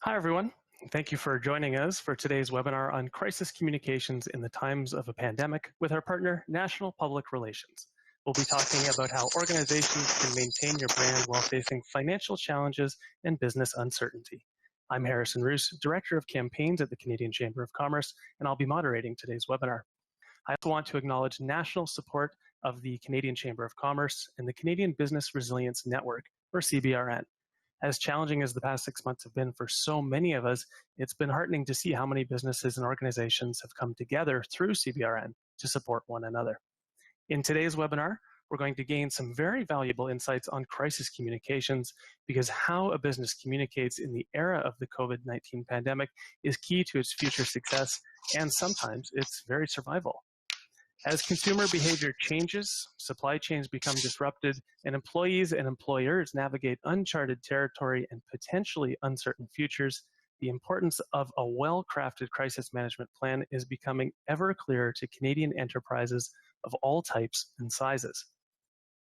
Hi, everyone. Thank you for joining us for today's webinar on crisis communications in the times of a pandemic with our partner, National Public Relations. We'll be talking about how organizations can maintain your brand while facing financial challenges and business uncertainty. I'm Harrison Roos, Director of Campaigns at the Canadian Chamber of Commerce, and I'll be moderating today's webinar. I also want to acknowledge national support of the Canadian Chamber of Commerce and the Canadian Business Resilience Network, or CBRN. As challenging as the past 6 months have been for so many of us, it's been heartening to see how many businesses and organizations have come together through CBRN to support one another. In today's webinar, we're going to gain some very valuable insights on crisis communications, because how a business communicates in the era of the COVID-19 pandemic is key to its future success and sometimes its very survival. As consumer behavior changes, supply chains become disrupted, and employees and employers navigate uncharted territory and potentially uncertain futures, the importance of a well-crafted crisis management plan is becoming ever clearer to Canadian enterprises of all types and sizes.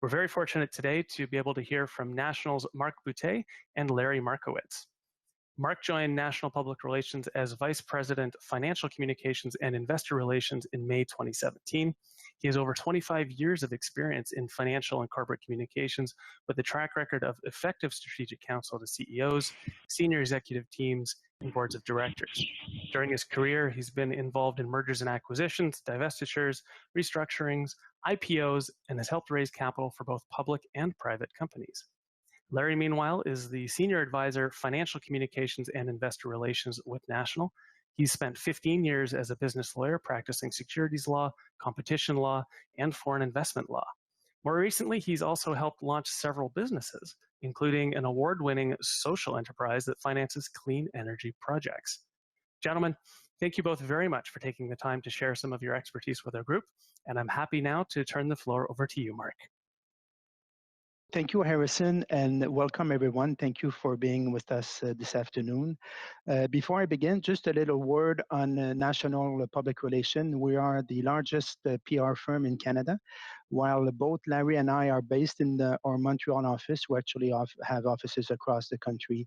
We're very fortunate today to be able to hear from National's Mark Boutet and Larry Markowitz. Mark joined National Public Relations as Vice President, Financial Communications and Investor Relations in May 2017. He has over 25 years of experience in financial and corporate communications with a track record of effective strategic counsel to CEOs, senior executive teams, and boards of directors. During his career, he's been involved in mergers and acquisitions, divestitures, restructurings, IPOs, and has helped raise capital for both public and private companies. Larry, meanwhile, is the Senior Advisor, Financial Communications and Investor Relations with National. He's spent 15 years as a business lawyer practicing securities law, competition law, and foreign investment law. More recently, he's also helped launch several businesses, including an award-winning social enterprise that finances clean energy projects. Gentlemen, thank you both very much for taking the time to share some of your expertise with our group, and I'm happy now to turn the floor over to you, Mark. Thank you, Harrison, and welcome everyone. Thank you for being with us this afternoon. Before I begin, just a little word on National Public Relations. We are the largest PR firm in Canada. While both Larry and I are based in our Montreal office, we actually have offices across the country,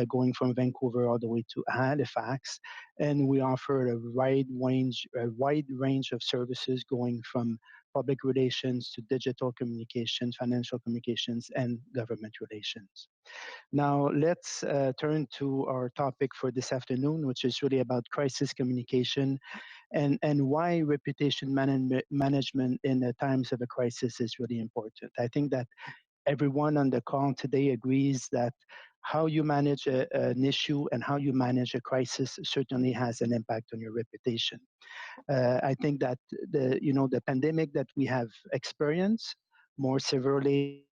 going from Vancouver all the way to Halifax, and we offer a wide range of services going from public relations to digital communications, financial communications, and government relations. Now, let's turn to our topic for this afternoon, which is really about crisis communication and why reputation management in the times of a crisis is really important. I think that everyone on the call today agrees that how you manage an issue and how you manage a crisis certainly has an impact on your reputation. I think that the pandemic that we have experienced more severely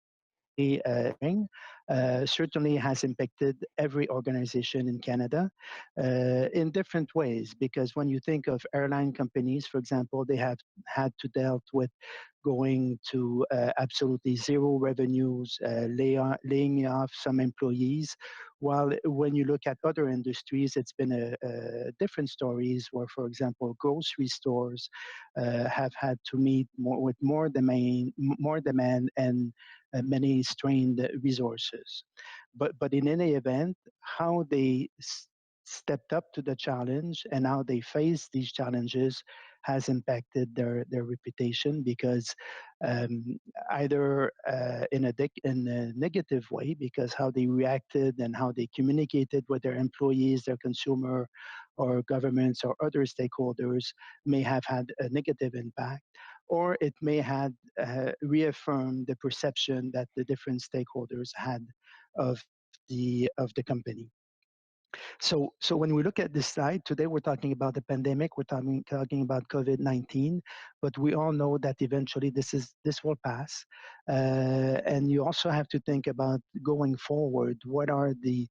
certainly has impacted every organization in Canada in different ways, because when you think of airline companies, for example, they have had to deal with going to absolutely zero revenues, laying off some employees, while when you look at other industries, it's been a different stories where, for example, grocery stores have had to meet with more demand and many strained resources. But in any event, how they stepped up to the challenge and how they face these challenges has impacted their reputation, because either in a negative way, because how they reacted and how they communicated with their employees, their consumer or governments or other stakeholders may have had a negative impact, or it may have reaffirmed the perception that the different stakeholders had of the company. So when we look at this slide, today we're talking about the pandemic, we're talking about COVID-19, but we all know that eventually this will pass. And you also have to think about going forward, what are the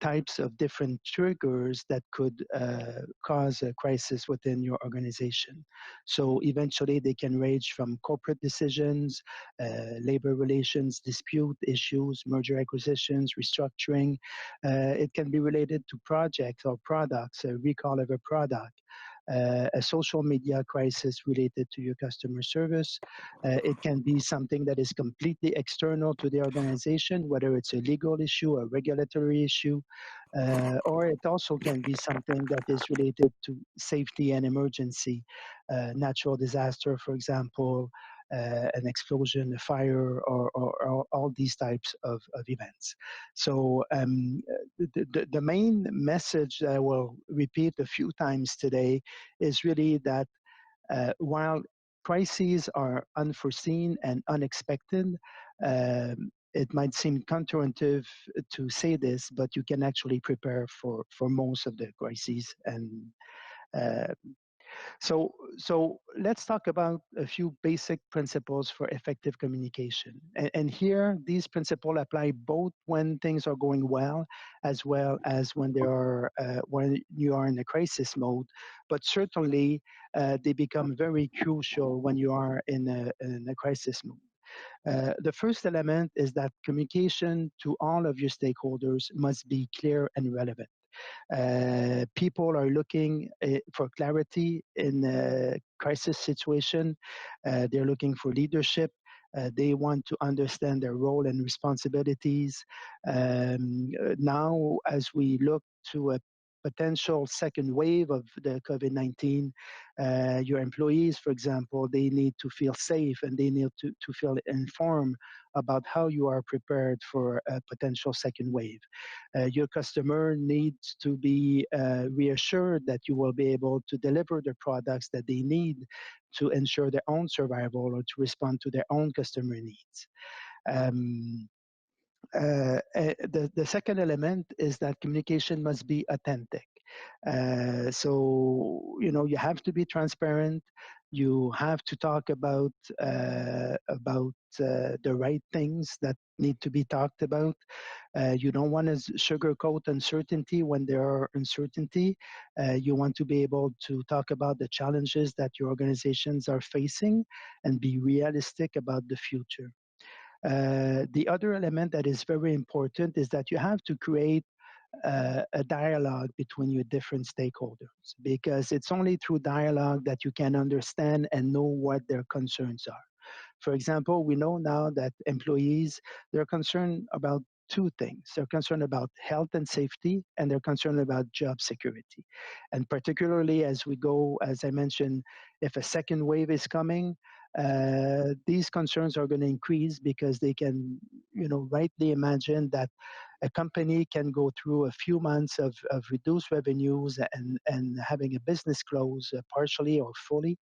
types of different triggers that could cause a crisis within your organization. So eventually they can range from corporate decisions, labor relations, dispute issues, merger acquisitions, restructuring. It can be related to projects or products, a recall of a product. a social media crisis related to your customer service. It can be something that is completely external to the organization, whether it's a legal issue, a regulatory issue, or it also can be something that is related to safety and emergency, natural disaster, for example, an explosion, a fire, or all these types of events. So the main message that I will repeat a few times today is really that while crises are unforeseen and unexpected, it might seem counterintuitive to say this, but you can actually prepare for most of the crises. And uh, so let's talk about a few basic principles for effective communication. And here, these principles apply both when things are going well as when you are in a crisis mode. But certainly, they become very crucial when you are in a crisis mode. The first element is that communication to all of your stakeholders must be clear and relevant. People are looking for clarity in a crisis situation. They're looking for leadership. They want to understand their role and responsibilities. Now, as we look to a potential second wave of the COVID-19, your employees, for example, they need to feel safe and they need to feel informed about how you are prepared for a potential second wave. Your customer needs to be reassured that you will be able to deliver the products that they need to ensure their own survival or to respond to their own customer needs. Um, the second element is that communication must be authentic. So, you have to be transparent. You have to talk about the right things that need to be talked about. You don't want to sugarcoat uncertainty when there are uncertainty. You want to be able to talk about the challenges that your organizations are facing and be realistic about the future. The other element that is very important is that you have to create a dialogue between your different stakeholders, because it's only through dialogue that you can understand and know what their concerns are. For example, we know now that employees, they're concerned about two things. They're concerned about health and safety, and they're concerned about job security. And particularly as we go, as I mentioned, if a second wave is coming, these concerns are going to increase because they can, rightly imagine that a company can go through a few months of reduced revenues and having a business close partially or fully.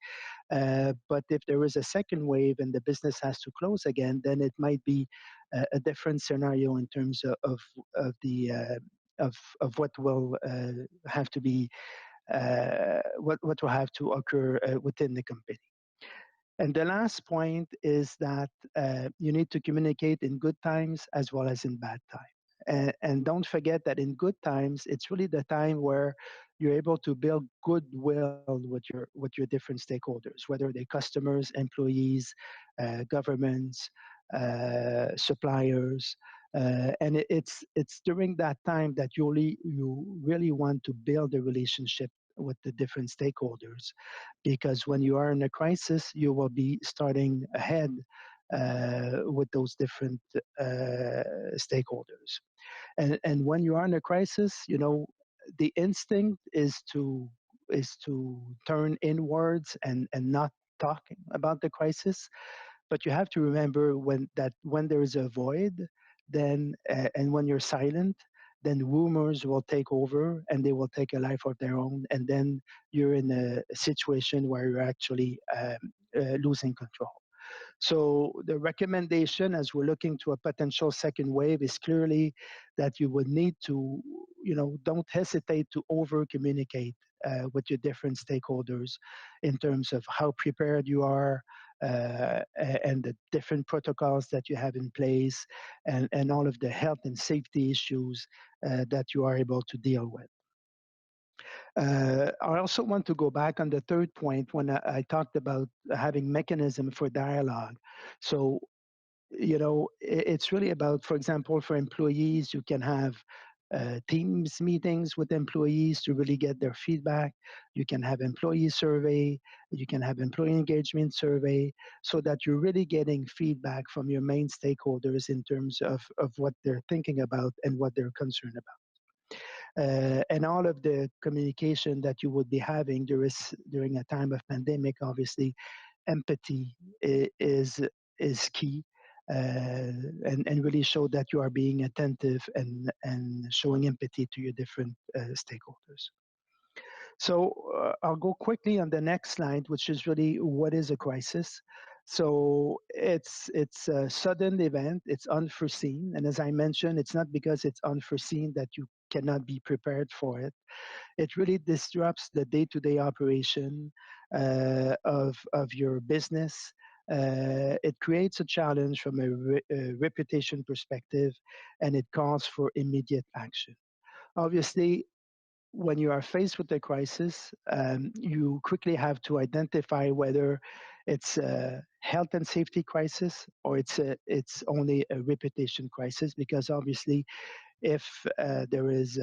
But if there is a second wave and the business has to close again, then it might be a different scenario in terms of the of what will have to be what will have to occur within the company. And the last point is that you need to communicate in good times as well as in bad times. And don't forget that in good times, it's really the time where you're able to build goodwill with your different stakeholders, whether they're customers, employees, governments, suppliers. And it's during that time that you really want to build a relationship with the different stakeholders, because when you are in a crisis, you will be starting ahead with those different stakeholders. And when you are in a crisis, the instinct is to turn inwards and not talking about the crisis. But you have to remember when there is a void, then and when you're silent, then rumors will take over and they will take a life of their own, and then you're in a situation where you're actually losing control. So the recommendation as we're looking to a potential second wave is clearly that you would need to, don't hesitate to over communicate with your different stakeholders in terms of how prepared you are, and the different protocols that you have in place, and all of the health and safety issues that you are able to deal with. I also want to go back on the third point when I talked about having mechanism for dialogue. So, it's really about, for example, for employees, you can have Teams meetings with employees to really get their feedback. You can have employee survey. You can have employee engagement survey so that you're really getting feedback from your main stakeholders in terms of what they're thinking about and what they're concerned about. And all of the communication that you would be having during a time of pandemic, obviously, empathy is key, and really show that you are being attentive and showing empathy to your different stakeholders. So I'll go quickly on the next slide, which is really what is a crisis. So it's a sudden event, it's unforeseen, and as I mentioned, it's not because it's unforeseen that you cannot be prepared for it. It really disrupts the day-to-day operation of your business. It creates a challenge from a reputation perspective, and it calls for immediate action. Obviously, when you are faced with a crisis, you quickly have to identify whether it's a health and safety crisis or it's only a reputation crisis. Because obviously, if there is,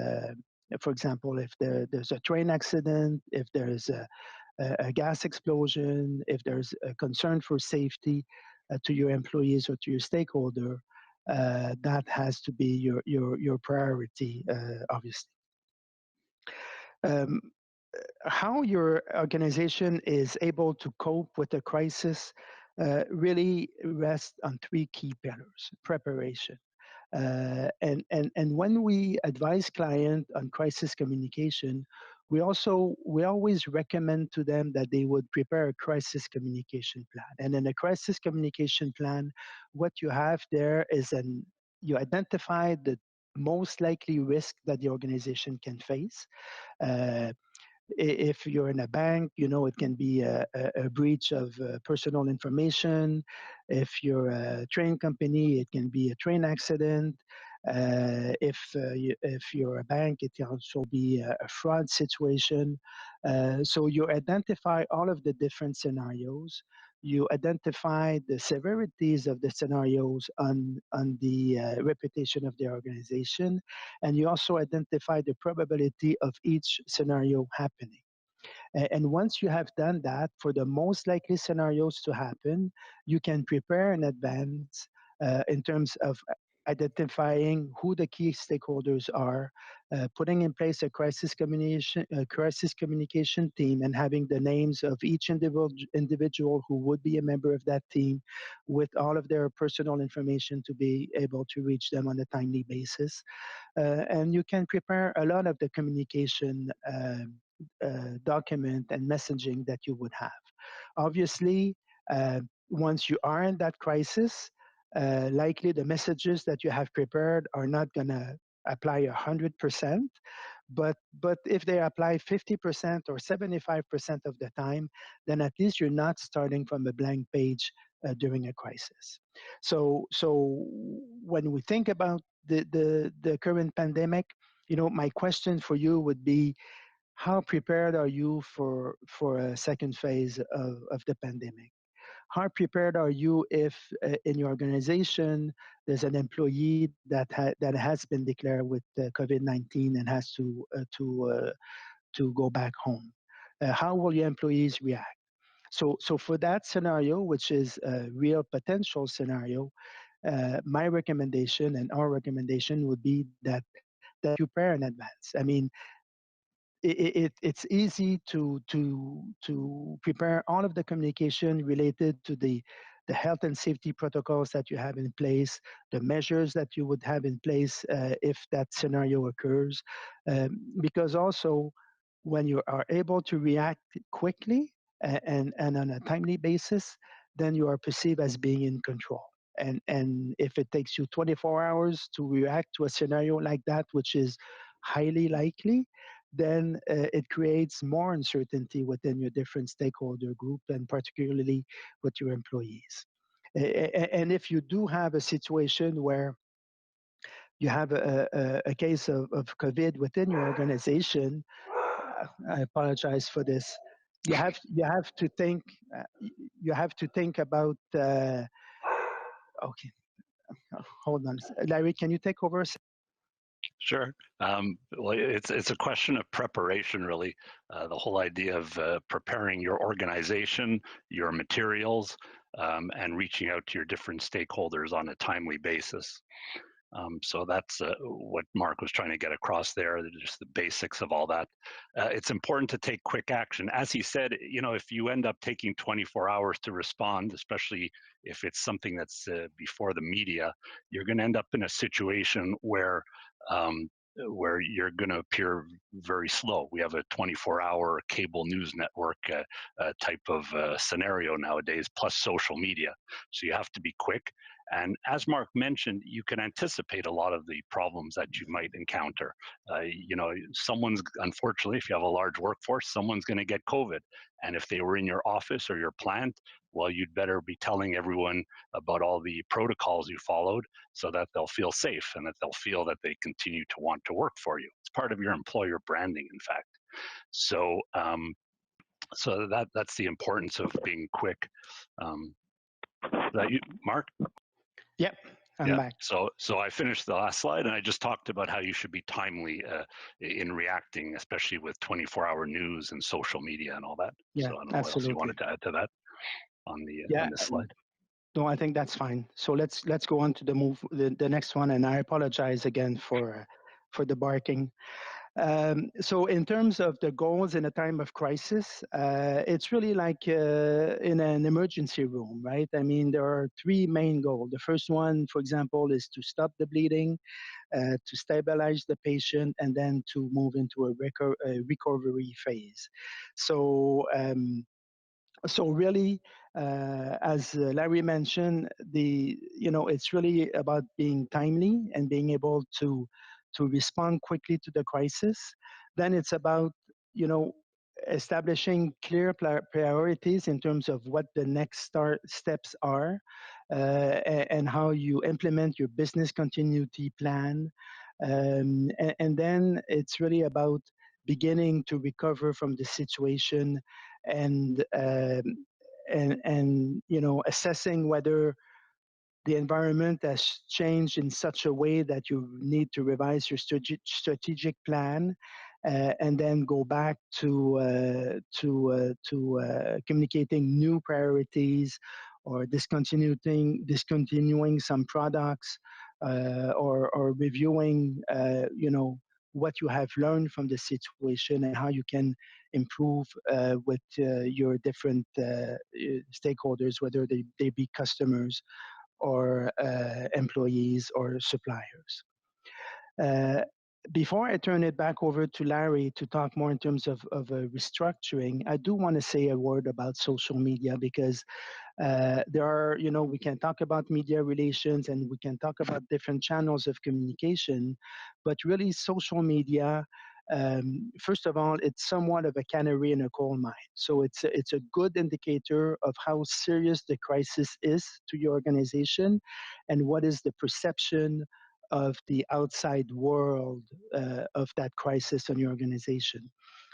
for example, if there's a train accident, if there's a gas explosion, if there's a concern for safety to your employees or to your stakeholder, that has to be your priority, obviously. Um, how your organization is able to cope with a crisis really rests on three key pillars: preparation. And when we advise client on crisis communication, we always recommend to them that they would prepare a crisis communication plan. And in a crisis communication plan, what you have there is you identify the most likely risk that the organization can face. Uh, if you're in a bank, you know it can be a breach of personal information. If you're a train company, it can be a train accident. If you're a bank, it can also be a fraud situation. So you identify all of the different scenarios. You identify the severities of the scenarios on the reputation of the organization, and you also identify the probability of each scenario happening. And once you have done that, for the most likely scenarios to happen, you can prepare in advance in terms of identifying who the key stakeholders are, putting in place a crisis communication team, and having the names of each individual who would be a member of that team, with all of their personal information to be able to reach them on a timely basis. And you can prepare a lot of the communication document and messaging that you would have. Obviously, once you are in that crisis, likely the messages that you have prepared are not going to apply 100%, but if they apply 50% or 75% of the time, then at least you're not starting from a blank page during a crisis. So when we think about the current pandemic, my question for you would be, how prepared are you for a second phase of the pandemic? How prepared are you if in your organization there's an employee that has been declared with COVID-19 and has to go back home? How will your employees react? So for that scenario, which is a real potential scenario, my recommendation and our recommendation would be that you prepare in advance. I mean, it's easy to prepare all of the communication related to the health and safety protocols that you have in place, the measures that you would have in place if that scenario occurs, because also when you are able to react quickly and on a timely basis, then you are perceived as being in control. And if it takes you 24 hours to react to a scenario like that, which is highly likely, then it creates more uncertainty within your different stakeholder group, and particularly with your employees. And if you do have a situation where you have a case of COVID within your organization, I apologize for this. You have to think you have to think about. Okay, hold on, Larry. Can you take over? Sure. Well, it's a question of preparation, really. The whole idea of preparing your organization, your materials, and reaching out to your different stakeholders on a timely basis. So that's what Mark was trying to get across there, just the basics of all that. It's important to take quick action. As he said, you know, if you end up taking 24 hours to respond, especially if it's something that's before the media, you're going to end up in a situation um, where you're going to appear very slow. We have a 24-hour cable news network type of scenario nowadays, plus social media. So you have to be quick. And as Mark mentioned, you can anticipate a lot of the problems that you might encounter. You know, unfortunately, if you have a large workforce, someone's going to get COVID. And if they were in your office or your plant, well, you'd better be telling everyone about all the protocols you followed so that they'll feel safe and that they'll feel that they continue to want to work for you. It's part of your employer branding, in fact. So, that's the importance of being quick. That you, Mark? Yep, I'm Yeah. back. So I finished the last slide, and I just talked about how you should be timely in reacting, especially with 24-hour news and social media and all that. Yeah, So I don't know what else you absolutely. wanted to add to that on Yeah, this slide. no, I think that's fine. So let's go on to the next one, and I apologize again for the barking. So in terms of the goals in a time of crisis, it's really like in an emergency room, right? I mean, there are three main goals. The first one, for example, is to stop the bleeding, to stabilize the patient, and then to move into a recovery phase. So so really, as Larry mentioned, it's really about being timely and being able to respond quickly to the crisis. Then it's about you know establishing clear priorities in terms of what the next steps are, and how you implement your business continuity plan. And then it's really about beginning to recover from the situation, and assessing whether the environment has changed in such a way that you need to revise your strategic plan, and then go back to communicating new priorities, or discontinuing some products, or reviewing what you have learned from the situation and how you can improve with your different stakeholders, whether they be customers or employees or suppliers. Uh, Before I turn it back over to Larry to talk more in terms of restructuring, I do want to say a word about social media, because there are, we can talk about media relations and we can talk about different channels of communication, but really social media, first of all, it's somewhat of a canary in a coal mine. So it's a good indicator of how serious the crisis is to your organization, and what is the perception of the outside world of that crisis on your organization.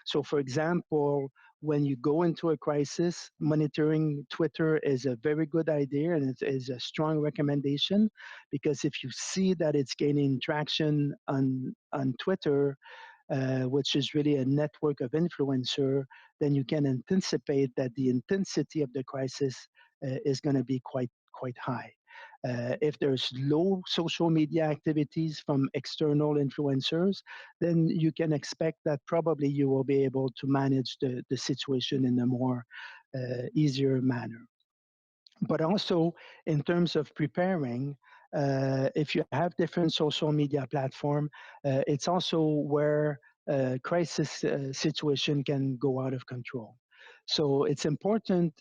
So, for example, when you go into a crisis, monitoring Twitter is a very good idea, and it is a strong recommendation, because if you see that it's gaining traction on Twitter, which is really a network of influencer, then you can anticipate that the intensity of the crisis is going to be quite high. If there's low social media activities from external influencers, then you can expect that probably you will be able to manage the situation in a more easier manner. But also, in terms of preparing, if you have different social media platform, it's also where crisis situation can go out of control. So it's important,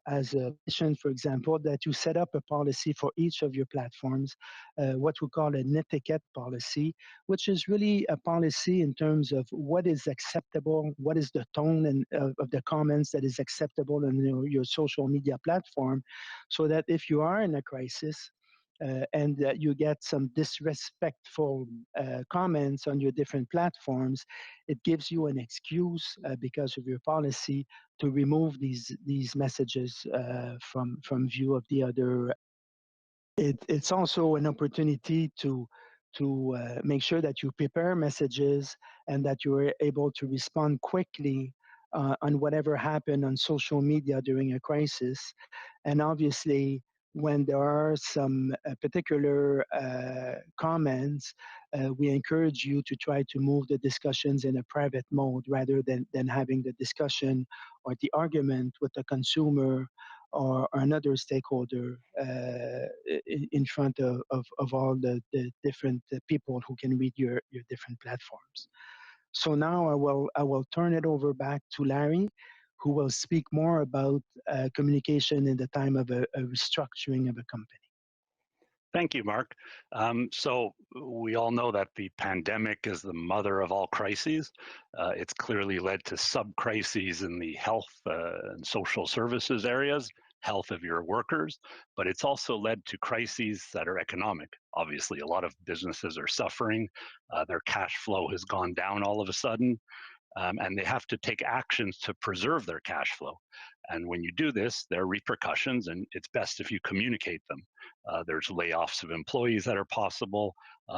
as a mission, for example, that you set up a policy for each of your platforms, what we call an etiquette policy, which is really a policy in terms of what is acceptable, what is the tone of the comments that is acceptable on your social media platform, so that if you are in a crisis, and that you get some disrespectful comments on your different platforms, it gives you an excuse, because of your policy, to remove these messages from view of the other. It's also an opportunity make sure that you prepare messages and that you are able to respond quickly on whatever happened on social media during a crisis. And obviously, when there are some particular comments, we encourage you to try to move the discussions in a private mode rather than having the discussion or the argument with the consumer or another stakeholder in front of all the different people who can read your different platforms. So now I will turn it over back to Larry, who will speak more about communication in the time of a restructuring of a company. Thank you, Mark. So we all know that the pandemic is the mother of all crises. It's clearly led to sub-crises in the health and social services areas, health of your workers, but it's also led to crises that are economic. Obviously, a lot of businesses are suffering. Their cash flow has gone down all of a sudden. And they have to take actions to preserve their cash flow. And when you do this, there are repercussions, and it's best if you communicate them. There's layoffs of employees that are possible.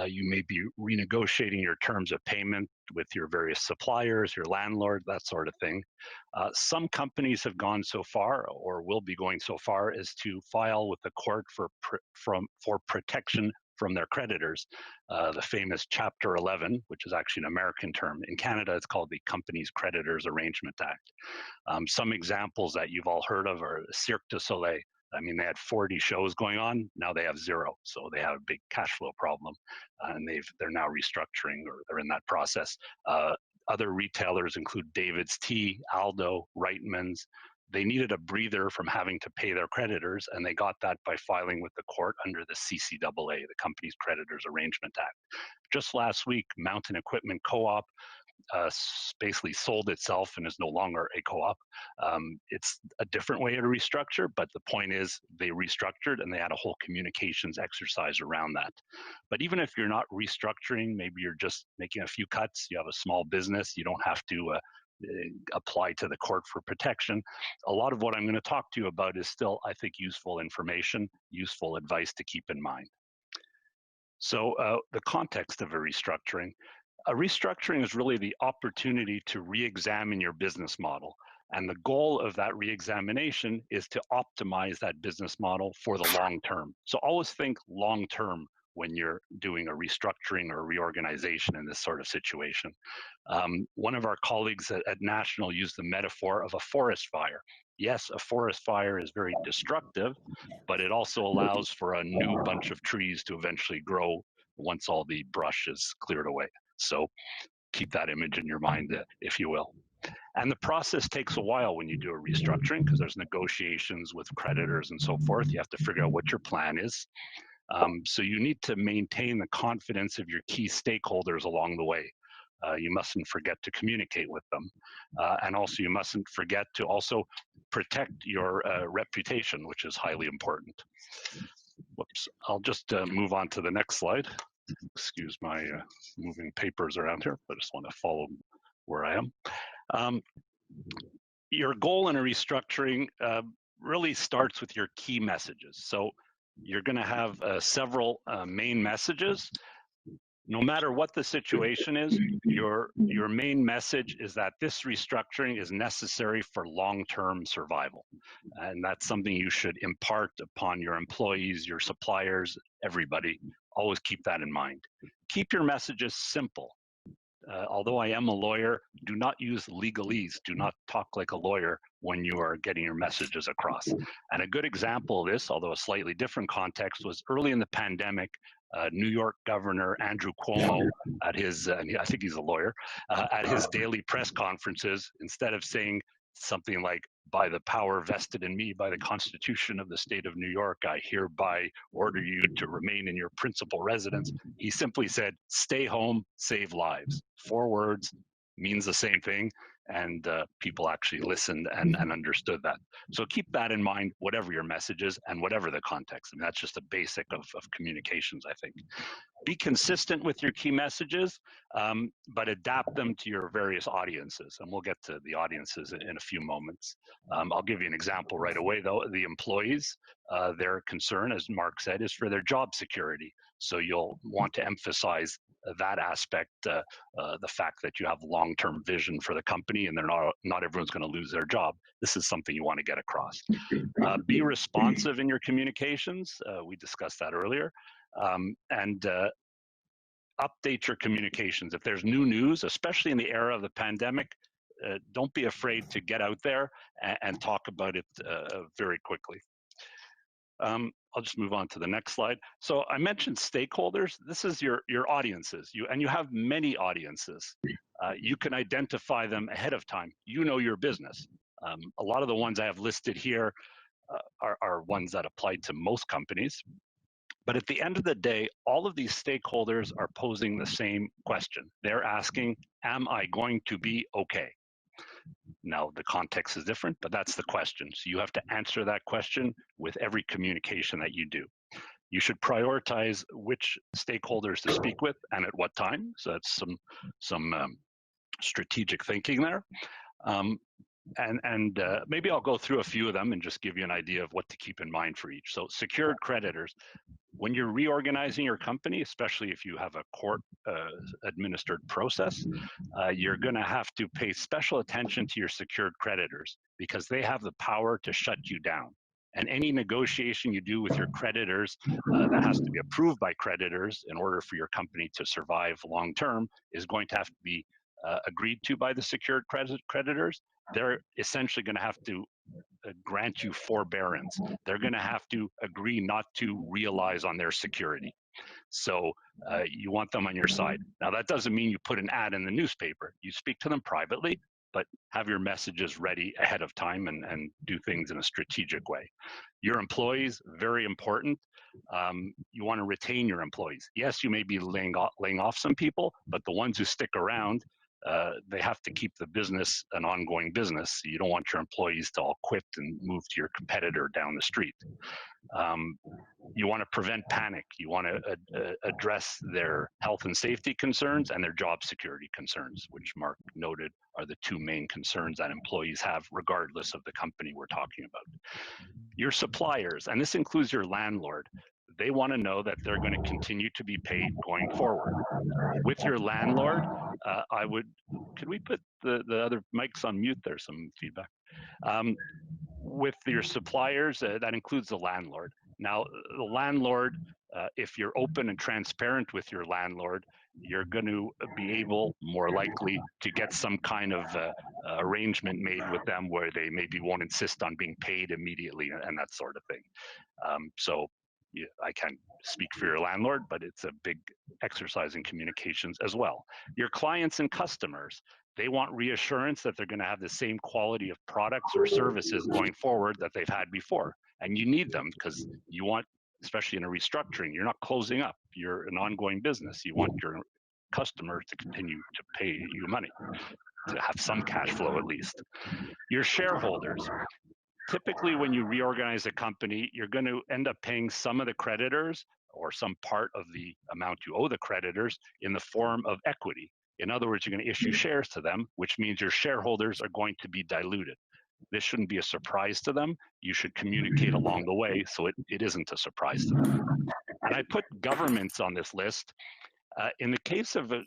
You may be renegotiating your terms of payment with your various suppliers, your landlord, that sort of thing. Some companies have gone so far, or will be going so far, as to file with the court for protection from their creditors, the famous Chapter 11, which is actually an American term. In Canada, it's called the Companies Creditors Arrangement Act. Some examples that you've all heard of are Cirque du Soleil. I mean, they had 40 shows going on. Now they have 0, so they have a big cash flow problem, and they're now restructuring, or they're in that process. Other retailers include David's Tea, Aldo, Reitman's. They needed a breather from having to pay their creditors, and they got that by filing with the court under the CCAA, the Companies Creditors Arrangement Act. Just last week, Mountain Equipment Co-op basically sold itself and is no longer a co-op. It's a different way to restructure, but the point is they restructured and they had a whole communications exercise around that. But even if you're not restructuring, maybe you're just making a few cuts, you have a small business, you don't have to apply to the court for protection. A lot of what I'm going to talk to you about is still, I think, useful information, useful advice to keep in mind. So the context of a restructuring. A restructuring is really the opportunity to re-examine your business model. And the goal of that re-examination is to optimize that business model for the long term. So always think long term when you're doing a restructuring or reorganization in this sort of situation. One of our colleagues at National used the metaphor of a forest fire. Yes, a forest fire is very destructive, but it also allows for a new bunch of trees to eventually grow once all the brush is cleared away. So keep that image in your mind, if you will. And the process takes a while when you do a restructuring, because there's negotiations with creditors and so forth. You have to figure out what your plan is. So you need to maintain the confidence of your key stakeholders along the way. You mustn't forget to communicate with them. And also you mustn't forget to also protect your reputation, which is highly important. Whoops, I'll just move on to the next slide. Excuse my moving papers around here, but I just want to follow where I am. Your goal in a restructuring really starts with your key messages. So you're going to have several main messages. No matter what the situation is, your main message is that this restructuring is necessary for long-term survival. And that's something you should impart upon your employees, your suppliers, everybody. Always keep that in mind. Keep your messages simple. Although I am a lawyer, do not use legalese. Do not talk like a lawyer when you are getting your messages across. And a good example of this, although a slightly different context, was early in the pandemic. New York Governor Andrew Cuomo, at his, I think he's a lawyer, at his daily press conferences, instead of saying something like, "By the power vested in me by the Constitution of the state of New York, I hereby order you to remain in your principal residence," he simply said, "Stay home, save lives." 4 words, means the same thing, and people actually listened and understood that. So keep that in mind, whatever your message is and whatever the context. I mean, that's just a basic of communications, I think. Be consistent with your key messages, but adapt them to your various audiences. And we'll get to the audiences in a few moments. I'll give you an example right away, though. The employees, their concern, as Mark said, is for their job security. So you'll want to emphasize that aspect, the fact that you have long-term vision for the company and not everyone's going to lose their job. This is something you want to get across. Be responsive in your communications. We discussed that earlier. And update your communications. If there's new news, especially in the era of the pandemic, don't be afraid to get out there and talk about it very quickly. I'll just move on to the next slide. So I mentioned stakeholders. This is your audiences. You have many audiences. You can identify them ahead of time. You know your business. A lot of the ones I have listed here are ones that apply to most companies. But at the end of the day, all of these stakeholders are posing the same question. They're asking, am I going to be okay? Now, the context is different, but that's the question. So you have to answer that question with every communication that you do. You should prioritize which stakeholders to speak with and at what time. So that's some strategic thinking there. Maybe I'll go through a few of them and just give you an idea of what to keep in mind for each. So secured creditors. When you're reorganizing your company, especially if you have a court administered process, you're going to have to pay special attention to your secured creditors because they have the power to shut you down. And any negotiation you do with your creditors that has to be approved by creditors in order for your company to survive long term is going to have to be agreed to by the secured creditors. They're essentially going to have to grant you forbearance. They're going to have to agree not to realize on their security. So you want them on your side. Now, that doesn't mean you put an ad in the newspaper. You speak to them privately, but have your messages ready ahead of time and do things in a strategic way. Your employees, very important. You want to retain your employees. Yes, you may be laying off some people, but the ones who stick around, they have to keep the business an ongoing business. You don't want your employees to all quit and move to your competitor down the street. You want to prevent panic. You want to address their health and safety concerns and their job security concerns, which Mark noted are the two main concerns that employees have regardless of the company we're talking about. Your suppliers, and this includes your landlord, they want to know that they're going to continue to be paid going forward. With your landlord, could we put the other mics on mute? There's some feedback. With your suppliers, that includes the landlord. Now, the landlord, if you're open and transparent with your landlord, you're going to be able, more likely, to get some kind of arrangement made with them where they maybe won't insist on being paid immediately and that sort of thing. So I can't speak for your landlord, but it's a big exercise in communications as well. Your clients and customers, they want reassurance that they're going to have the same quality of products or services going forward that they've had before. And you need them because you want, especially in a restructuring, you're not closing up. You're an ongoing business. You want your customers to continue to pay you money, to have some cash flow at least. Your shareholders. Typically, when you reorganize a company, you're going to end up paying some of the creditors or some part of the amount you owe the creditors in the form of equity. In other words, you're going to issue shares to them, which means your shareholders are going to be diluted. This shouldn't be a surprise to them. You should communicate along the way so it isn't a surprise to them. And I put governments on this list. In the case of the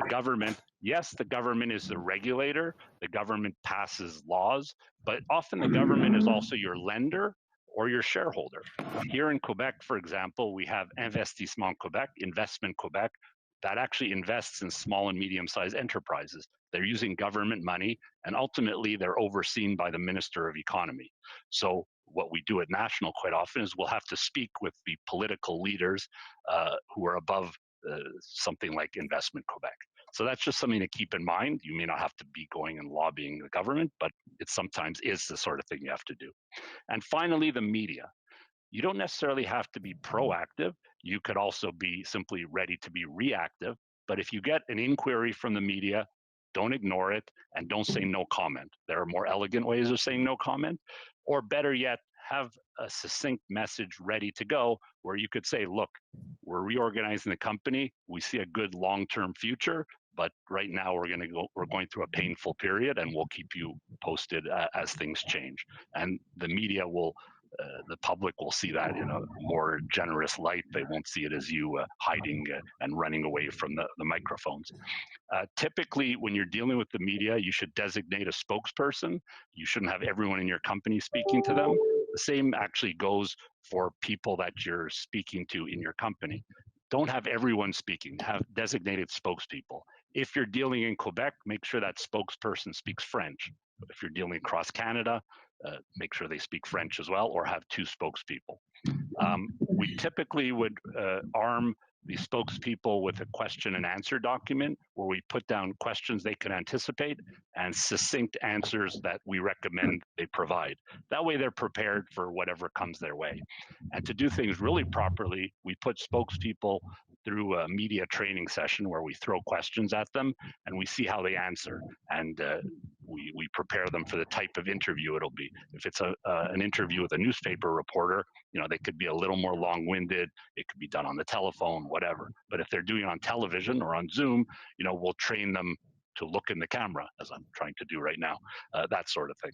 government, yes, the government is the regulator. The government passes laws, but often the government is also your lender or your shareholder. Here in Quebec, for example, we have Investissement Quebec, Investment Quebec, that actually invests in small and medium-sized enterprises. They're using government money, and ultimately they're overseen by the Minister of Economy. So what we do at National quite often is we'll have to speak with the political leaders who are above something like Investment Quebec. So that's just something to keep in mind. You may not have to be going and lobbying the government, but it sometimes is the sort of thing you have to do. And finally, the media. You don't necessarily have to be proactive. You could also be simply ready to be reactive. But if you get an inquiry from the media, don't ignore it, and don't say no comment. There are more elegant ways of saying no comment, or better yet, have a succinct message ready to go where you could say, look, we're reorganizing the company. We see a good long-term future, but right now we're going through a painful period, and we'll keep you posted as things change. And the media will, the public will see that in a more generous light. They won't see it as you hiding and running away from the microphones. Typically, when you're dealing with the media, you should designate a spokesperson. You shouldn't have everyone in your company speaking to them. The same actually goes for people that you're speaking to in your company. Don't have everyone speaking, have designated spokespeople. If you're dealing in Quebec, make sure that spokesperson speaks French. If you're dealing across Canada, make sure they speak French as well, or have two spokespeople. We typically would arm the spokespeople with a question and answer document where we put down questions they can anticipate and succinct answers that we recommend they provide. That way they're prepared for whatever comes their way. And to do things really properly, we put spokespeople through a media training session where we throw questions at them and we see how they answer. And we prepare them for the type of interview it'll be. If it's an interview with a newspaper reporter, they could be a little more long-winded. It could be done on the telephone, whatever. But if they're doing it on television or on Zoom, we'll train them to look in the camera, as I'm trying to do right now, that sort of thing.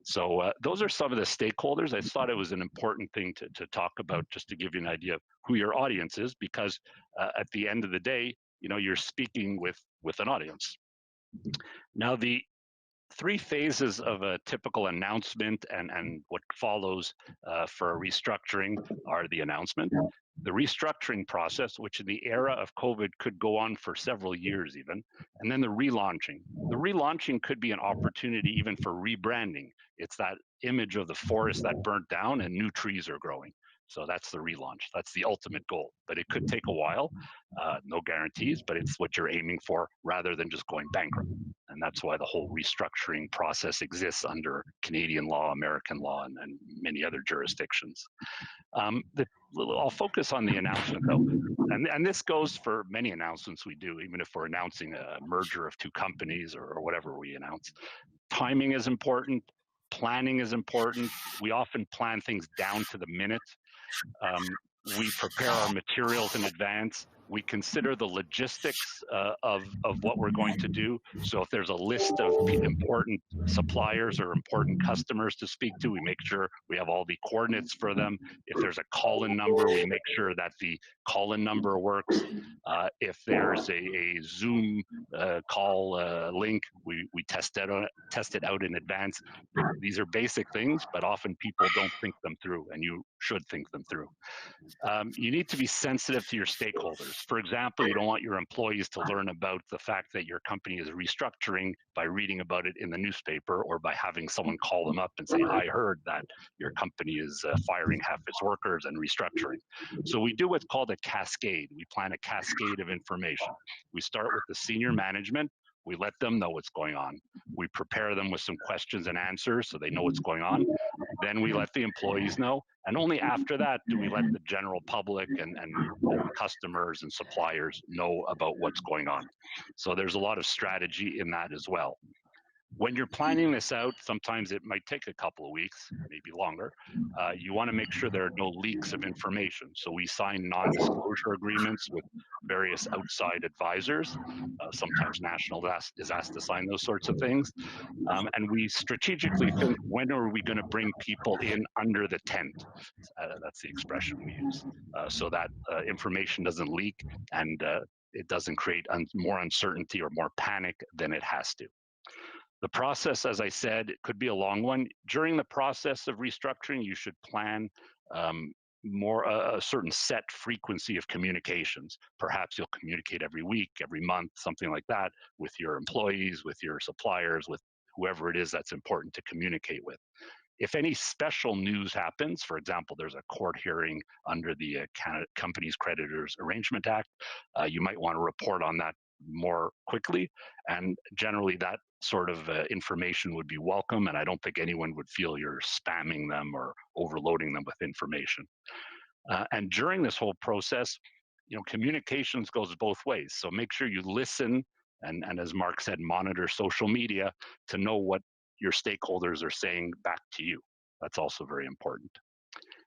So those are some of the stakeholders. I thought it was an important thing to talk about, just to give you an idea of who your audience is, because at the end of the day, you're speaking with an audience. Now, the three phases of a typical announcement and what follows for a restructuring are the announcement, the restructuring process, which in the era of COVID could go on for several years even, and then the relaunching. The relaunching could be an opportunity even for rebranding. It's that image of the forest that burnt down and new trees are growing. So that's the relaunch. That's the ultimate goal. But it could take a while, no guarantees, but it's what you're aiming for rather than just going bankrupt. And that's why the whole restructuring process exists under Canadian law, American law, and many other jurisdictions. I'll focus on the announcement though. And this goes for many announcements we do, even if we're announcing a merger of two companies or whatever we announce. Timing is important. Planning is important. We often plan things down to the minute. We prepare our materials in advance. We consider the logistics of what we're going to do. So if there's a list of important suppliers or important customers to speak to, we make sure we have all the coordinates for them. If there's a call-in number, we make sure that the call-in number works. If there's a Zoom call link, we test it out in advance. These are basic things, but often people don't think them through, and you should think them through. You need to be sensitive to your stakeholders. For example, you don't want your employees to learn about the fact that your company is restructuring by reading about it in the newspaper or by having someone call them up and say, I heard that your company is firing half its workers and restructuring. So we do what's called a cascade. We plan a cascade of information. We start with the senior management. We let them know what's going on. We prepare them with some questions and answers so they know what's going on. Then we let the employees know. And only after that do we let the general public and customers and suppliers know about what's going on. So there's a lot of strategy in that as well. When you're planning this out, sometimes it might take a couple of weeks, maybe longer. You want to make sure there are no leaks of information. So we sign non-disclosure agreements with various outside advisors. Sometimes National is asked to sign those sorts of things. And we strategically think, when are we going to bring people in under the tent? That's the expression we use. So that information doesn't leak and it doesn't create more uncertainty or more panic than it has to. The process, as I said, it could be a long one. During the process of restructuring, you should plan a certain set frequency of communications. Perhaps you'll communicate every week, every month, something like that, with your employees, with your suppliers, with whoever it is that's important to communicate with. If any special news happens, for example, there's a court hearing under the Companies Creditors Arrangement Act, you might want to report on that more quickly, and generally that sort of information would be welcome, and I don't think anyone would feel you're spamming them or overloading them with information. And during this whole process, communications goes both ways. So make sure you listen And as Mark said, monitor social media to know what your stakeholders are saying back to you. That's also very important.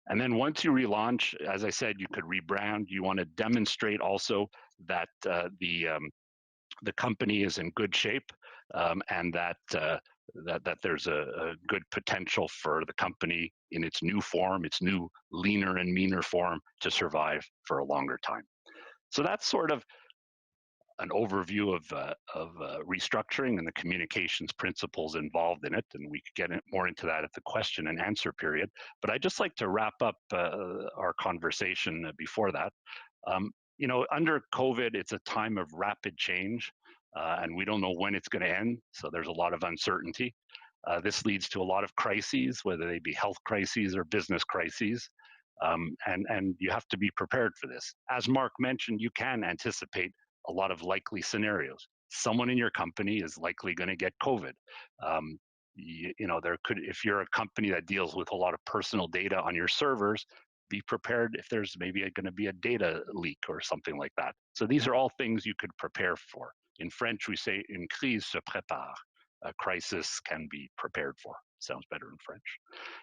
And then once you relaunch, as I said, you could rebrand. You want to demonstrate also that the company is in good shape, and that there's a good potential for the company in its new form, its new leaner and meaner form, to survive for a longer time. So that's sort of an overview of restructuring and the communications principles involved in it, and we could get more into that at the question and answer period. But I'd just like to wrap up our conversation before that. You know, under COVID, it's a time of rapid change, and we don't know when it's going to end, so there's a lot of uncertainty. This leads to a lot of crises, whether they be health crises or business crises. And you have to be prepared for this. As Mark mentioned, you can anticipate a lot of likely scenarios. Someone in your company is likely going to get COVID. You know, there could, if you're a company that deals with a lot of personal data on your servers, be prepared if there's maybe going to be a data leak or something like that. So these are all things you could prepare for. In French, we say une crise se prépare. A crisis can be prepared for. Sounds better in French.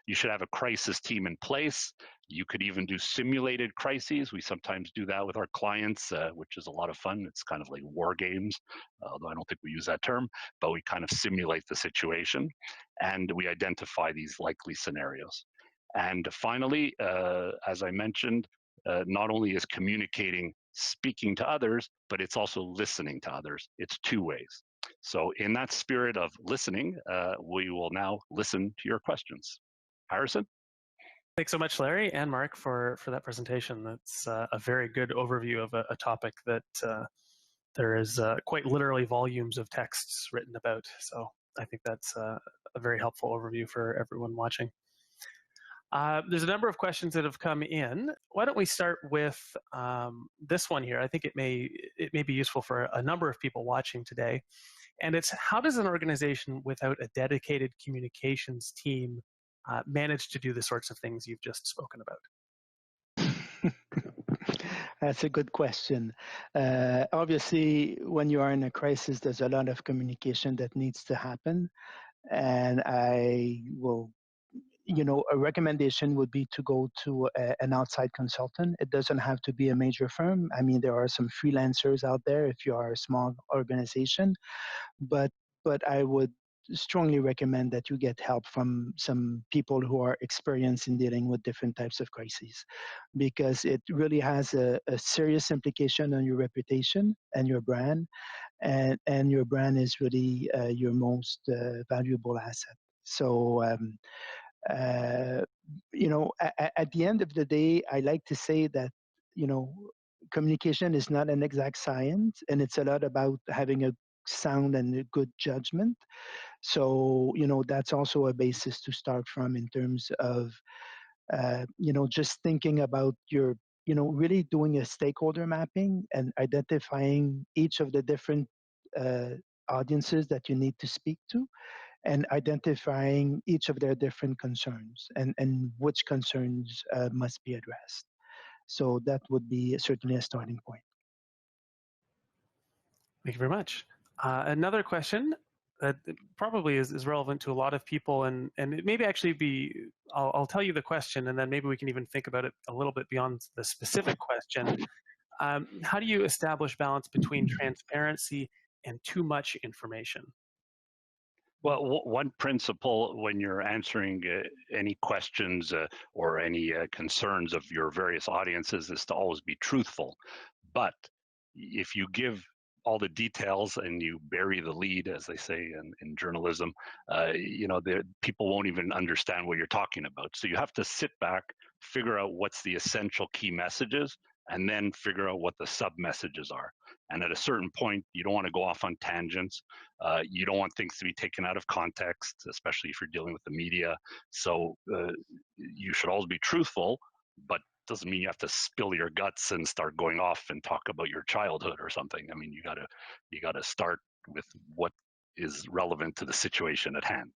You should have a crisis team in place. You could even do simulated crises. We sometimes do that with our clients, which is a lot of fun. It's kind of like war games, although I don't think we use that term, but we kind of simulate the situation and we identify these likely scenarios. And finally, as I mentioned, not only is communicating speaking to others, but it's also listening to others. It's two ways. So in that spirit of listening, we will now listen to your questions. Harrison? Thanks so much, Larry and Mark, for that presentation. That's a very good overview of a topic that there is quite literally volumes of texts written about. So I think that's a very helpful overview for everyone watching. There's a number of questions that have come in. Why don't we start with this one here? I think it may be useful for a number of people watching today. And it's, how does an organization without a dedicated communications team manage to do the sorts of things you've just spoken about? That's a good question. Obviously, when you are in a crisis, there's a lot of communication that needs to happen. And I will, you know, a recommendation would be to go to an outside consultant. It doesn't have to be a major firm. I mean, there are some freelancers out there if you are a small organization, but I would strongly recommend that you get help from some people who are experienced in dealing with different types of crises, because it really has a serious implication on your reputation and your brand, and your brand is really your most valuable asset. So you know, at the end of the day, I like to say that, you know, communication is not an exact science, and it's a lot about having a sound and a good judgment. So, you know, that's also a basis to start from in terms of, you know, just thinking about your, you know, really doing a stakeholder mapping and identifying each of the different uh, audiences that you need to speak to, and identifying each of their different concerns and which concerns must be addressed. So that would be certainly a starting point. Thank you very much. Another question that probably is relevant to a lot of people, and it maybe actually be, I'll tell you the question, and then maybe we can even think about it a little bit beyond the specific question. How do you establish balance between transparency and too much information? Well, one principle when you're answering any questions or any concerns of your various audiences is to always be truthful. But if you give all the details and you bury the lead, as they say in journalism, you know, people won't even understand what you're talking about. So you have to sit back, figure out what's the essential key messages, and then figure out what the sub messages are. And at a certain point, you don't want to go off on tangents. You don't want things to be taken out of context, especially if you're dealing with the media. So you should always be truthful, but doesn't mean you have to spill your guts and start going off and talk about your childhood or something. I mean, you gotta start with what is relevant to the situation at hand.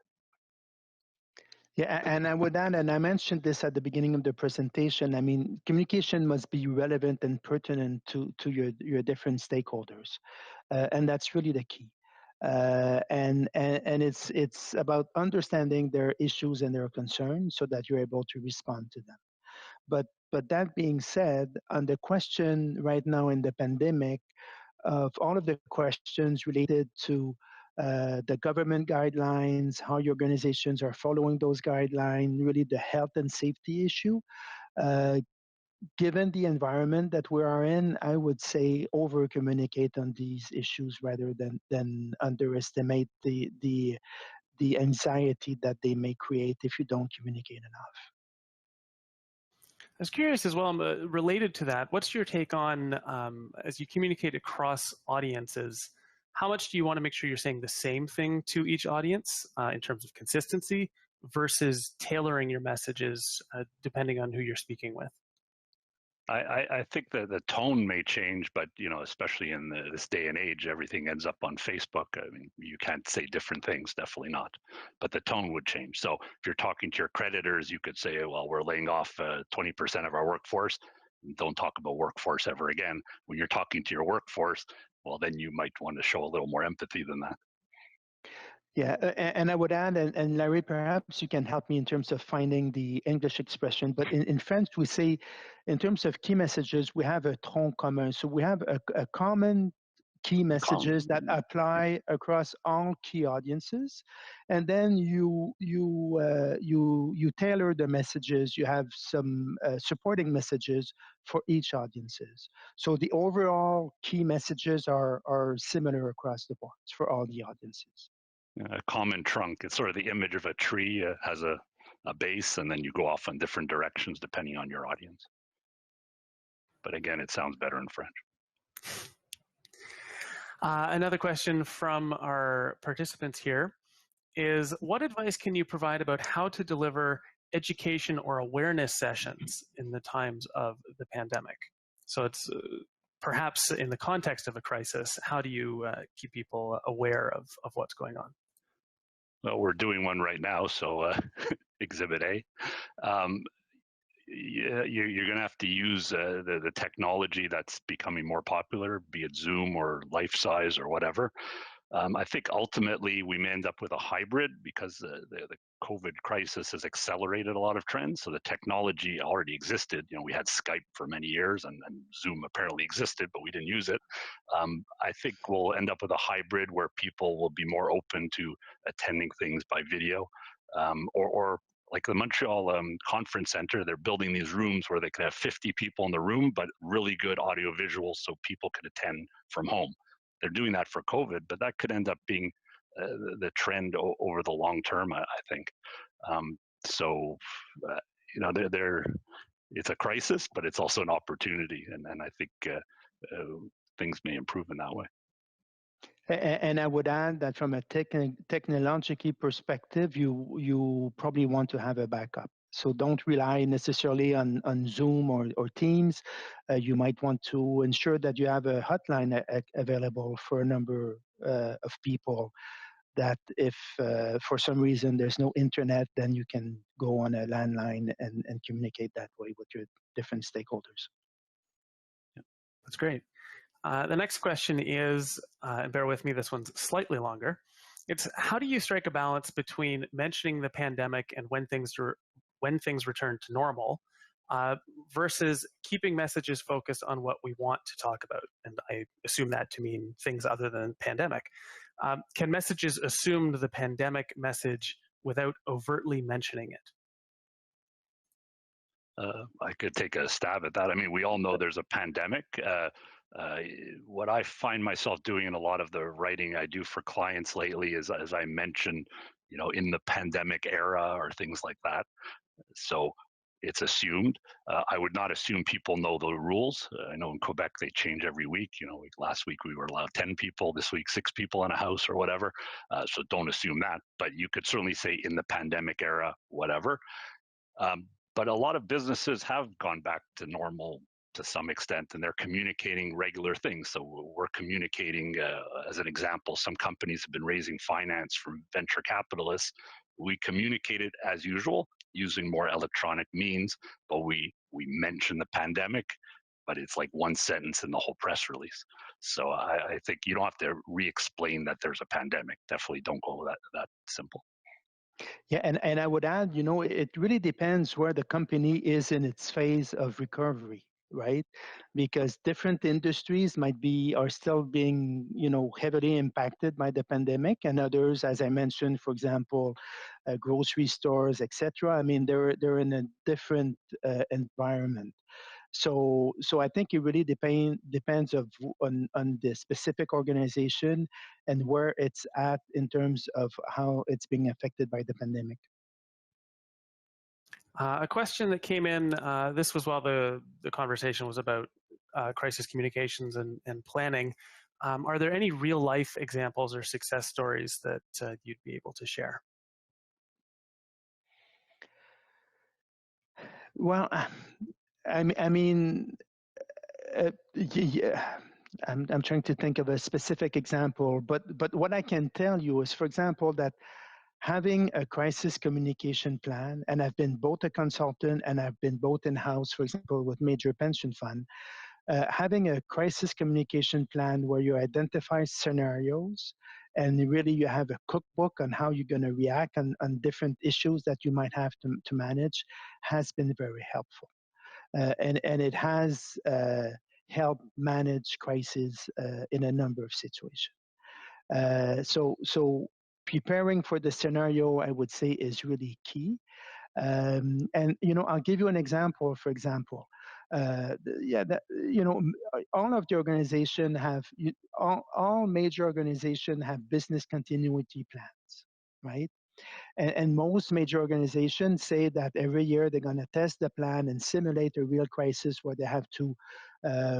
Yeah, and I would add, and I mentioned this at the beginning of the presentation, I mean, communication must be relevant and pertinent to your different stakeholders. And that's really the key. And it's about understanding their issues and their concerns so that you're able to respond to them. But that being said, on the question right now in the pandemic, of all of the questions related to the government guidelines, how your organizations are following those guidelines, really the health and safety issue. Uh, Given the environment that we are in, I would say over communicate on these issues rather than underestimate the anxiety that they may create if you don't communicate enough. I was curious as well, related to that, what's your take on, as you communicate across audiences, how much do you want to make sure you're saying the same thing to each audience in terms of consistency versus tailoring your messages depending on who you're speaking with? I think that the tone may change, but especially in this day and age, everything ends up on Facebook. I mean, you can't say different things, definitely not. But the tone would change. So if you're talking to your creditors, you could say, "Well, we're laying off 20% of our workforce. Don't talk about workforce ever again." When you're talking to your workforce, well, then you might want to show a little more empathy than that. Yeah, and I would add, and Larry, perhaps you can help me in terms of finding the English expression, but in French, we say, in terms of key messages, we have a tronc commun. So we have a common key messages that apply across all key audiences, and then you tailor the messages. You have some supporting messages for each audiences. So the overall key messages are similar across the board for all the audiences. A common trunk. It's sort of the image of a tree has a base, and then you go off in different directions depending on your audience. But again, it sounds better in French. Another question from our participants here is, what advice can you provide about how to deliver education or awareness sessions in the times of the pandemic? So it's perhaps in the context of a crisis, how do you keep people aware of what's going on? Well, we're doing one right now, so Exhibit A. You're going to have to use the technology that's becoming more popular, be it Zoom or Life Size or whatever. I think ultimately we may end up with a hybrid because the COVID crisis has accelerated a lot of trends. So the technology already existed. We had Skype for many years, and Zoom apparently existed, but we didn't use it. I think we'll end up with a hybrid where people will be more open to attending things by video, or like the Montreal Conference Center, they're building these rooms where they can have 50 people in the room, but really good audio visuals so people can attend from home. They're doing that for COVID, but that could end up being the trend over the long term, I think. So, it's a crisis, but it's also an opportunity, and I think things may improve in that way. And I would add that from a technological perspective, you probably want to have a backup. So don't rely necessarily on Zoom or Teams. You might want to ensure that you have a hotline available for a number of people, that if for some reason there's no internet, then you can go on a landline and communicate that way with your different stakeholders. Yeah, that's great. The next question is, and bear with me, this one's slightly longer. It's, how do you strike a balance between mentioning the pandemic and when things return to normal, versus keeping messages focused on what we want to talk about? And I assume that to mean things other than pandemic. Can messages assume the pandemic message without overtly mentioning it? I could take a stab at that. I mean, we all know there's a pandemic. What I find myself doing in a lot of the writing I do for clients lately is, as I mentioned, in the pandemic era or things like that. So it's assumed. I would not assume people know the rules. I know in Quebec they change every week. Last week we were allowed 10 people, this week 6 people in a house or whatever. So don't assume that. But you could certainly say in the pandemic era, whatever. But a lot of businesses have gone back to normal to some extent, and they're communicating regular things. So we're communicating, as an example, some companies have been raising finance from venture capitalists we communicated as usual using more electronic means, but we mention the pandemic, but it's like one sentence in the whole press release. So I think you don't have to re-explain that there's a pandemic. Definitely don't go that simple. Yeah, and I would add, it really depends where the company is in its phase of recovery, right? Because different industries are still being, heavily impacted by the pandemic, and others, as I mentioned, for example, grocery stores, etc. I mean, they're in a different environment. So I think it really depends on the specific organization and where it's at in terms of how it's being affected by the pandemic. A question that came in, this was while the conversation was about crisis communications and planning. Are there any real life examples or success stories that you'd be able to share? Well, I mean, yeah, I'm trying to think of a specific example, but what I can tell you is, for example, that having a crisis communication plan, and I've been both a consultant and I've been both in-house, for example, with major pension fund, having a crisis communication plan where you identify scenarios and really you have a cookbook on how you're going to react on different issues that you might have to manage has been very helpful. And it has helped manage crises in a number of situations. So preparing for the scenario, I would say, is really key. And I'll give you an example. For example, all of the organization have all major organizations have business continuity plans, right? And most major organizations say that every year they're going to test the plan and simulate a real crisis where they have to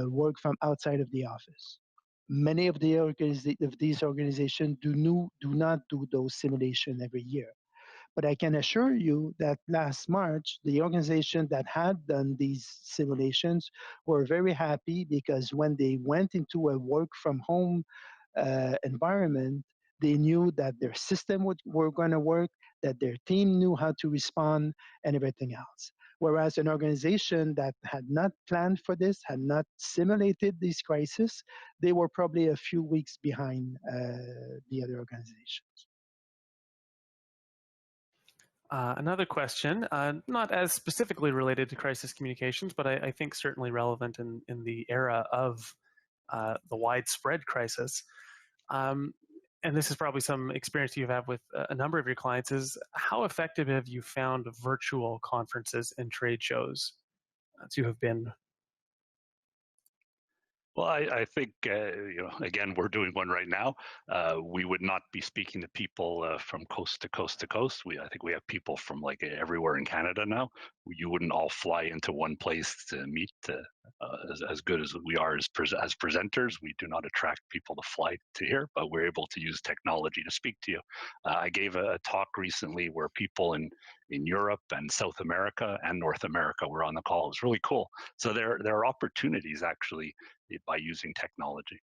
work from outside of the office. Many of these organizations do not do those simulations every year. But I can assure you that last March, the organization that had done these simulations were very happy because when they went into a work from home environment, they knew that their system were going to work, that their team knew how to respond, and everything else. Whereas an organization that had not planned for this, had not simulated these crises, they were probably a few weeks behind the other organizations. Another question, not as specifically related to crisis communications, but I think certainly relevant in the era of the widespread crisis. And this is probably some experience you have with a number of your clients, is how effective have you found virtual conferences and trade shows to have been? Well, I think, again, we're doing one right now. We would not be speaking to people from coast to coast to coast. I think we have people from like everywhere in Canada now. You wouldn't all fly into one place to meet. As good as we are as presenters, we do not attract people to fly to here, but we're able to use technology to speak to you. I gave a talk recently where people in Europe and South America and North America were on the call. It was really cool. So there are opportunities actually by using technology.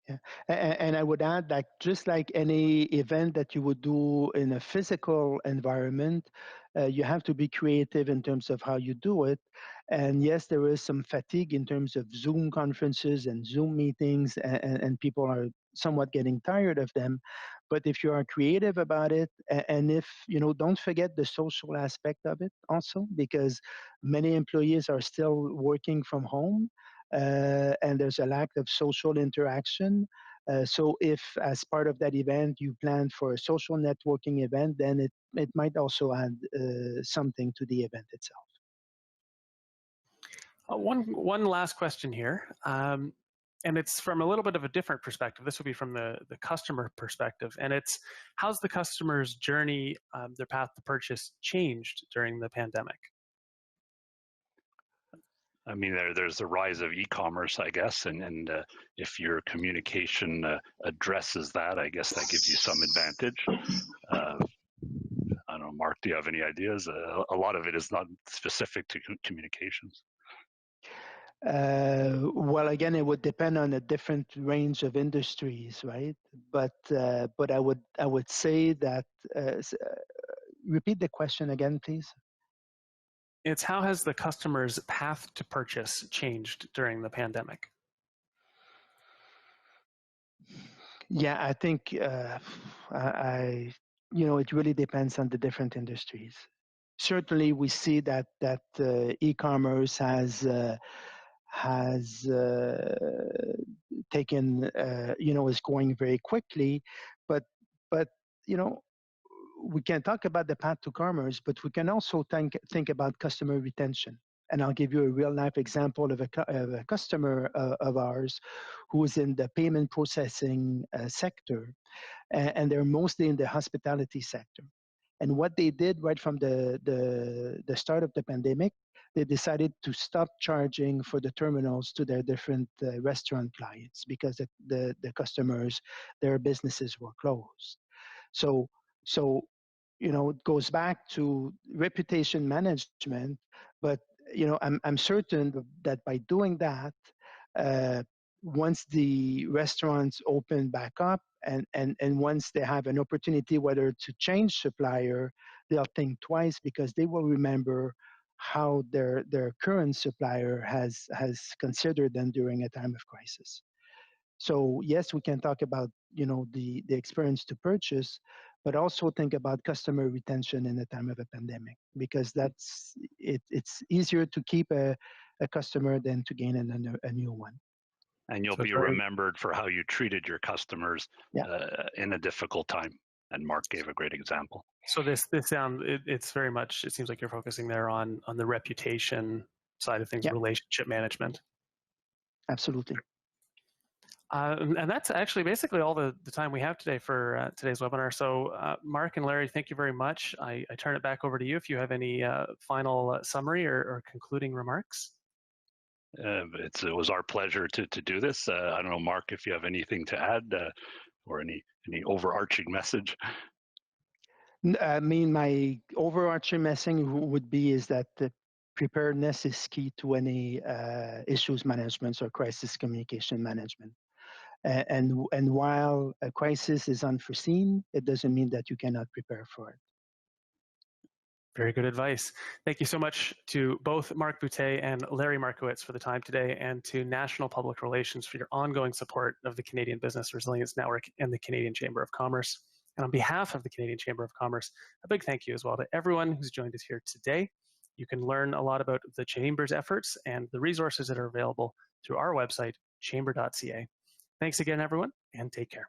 Yeah. And I would add that just like any event that you would do in a physical environment, you have to be creative in terms of how you do it. And yes, there is some fatigue in terms of Zoom conferences and Zoom meetings, and people are somewhat getting tired of them. But if you are creative about it, and if, don't forget the social aspect of it also, because many employees are still working from home. And there's a lack of social interaction. So if as part of that event you plan for a social networking event, then it might also add something to the event itself. One last question here, and it's from a little bit of a different perspective. This would be from the customer perspective, and it's how's the customer's journey, their path to purchase changed during the pandemic? I mean, there's the rise of e-commerce, I guess, and if your communication addresses that, I guess that gives you some advantage. I don't know, Mark, do you have any ideas? A lot of it is not specific to communications. Well, again, it would depend on a different range of industries, right? But I would say that repeat the question again, please? It's how has the customer's path to purchase changed during the pandemic? Yeah, I think it really depends on the different industries. Certainly, we see that e-commerce has taken, is going very quickly, but you know, we can talk about the path to commerce, but we can also think about customer retention. And I'll give you a real life example of a customer of ours who is in the payment processing sector, and they're mostly in the hospitality sector. And what they did right from the start of the pandemic, they decided to stop charging for the terminals to their different restaurant clients because the customers, their businesses were closed. So, it goes back to reputation management, but I'm certain that by doing that, uh, once the restaurants open back up and once they have an opportunity whether to change supplier, they'll think twice because they will remember how their current supplier has considered them during a time of crisis. So yes, we can talk about the experience to purchase, but also think about customer retention in the time of a pandemic because it's easier to keep a customer than to gain a new one. And you'll So be remembered for how you treated your customers in a difficult time. And Mark gave a great example. So it's very much, it seems like you're focusing there on the reputation side of things, relationship management. Absolutely. And that's actually basically all the time we have today for today's webinar. So Mark and Larry, thank you very much. I turn it back over to you if you have any final summary or concluding remarks. It was our pleasure to do this. I don't know, Mark, if you have anything to add or any overarching message. I mean, my overarching message would be is that the preparedness is key to any issues management or crisis communication management. And while a crisis is unforeseen, it doesn't mean that you cannot prepare for it. Very good advice. Thank you so much to both Mark Boutet and Larry Markowitz for the time today, and to National Public Relations for your ongoing support of the Canadian Business Resilience Network and the Canadian Chamber of Commerce. And on behalf of the Canadian Chamber of Commerce, a big thank you as well to everyone who's joined us here today. You can learn a lot about the Chamber's efforts and the resources that are available through our website, chamber.ca. Thanks again, everyone, and take care.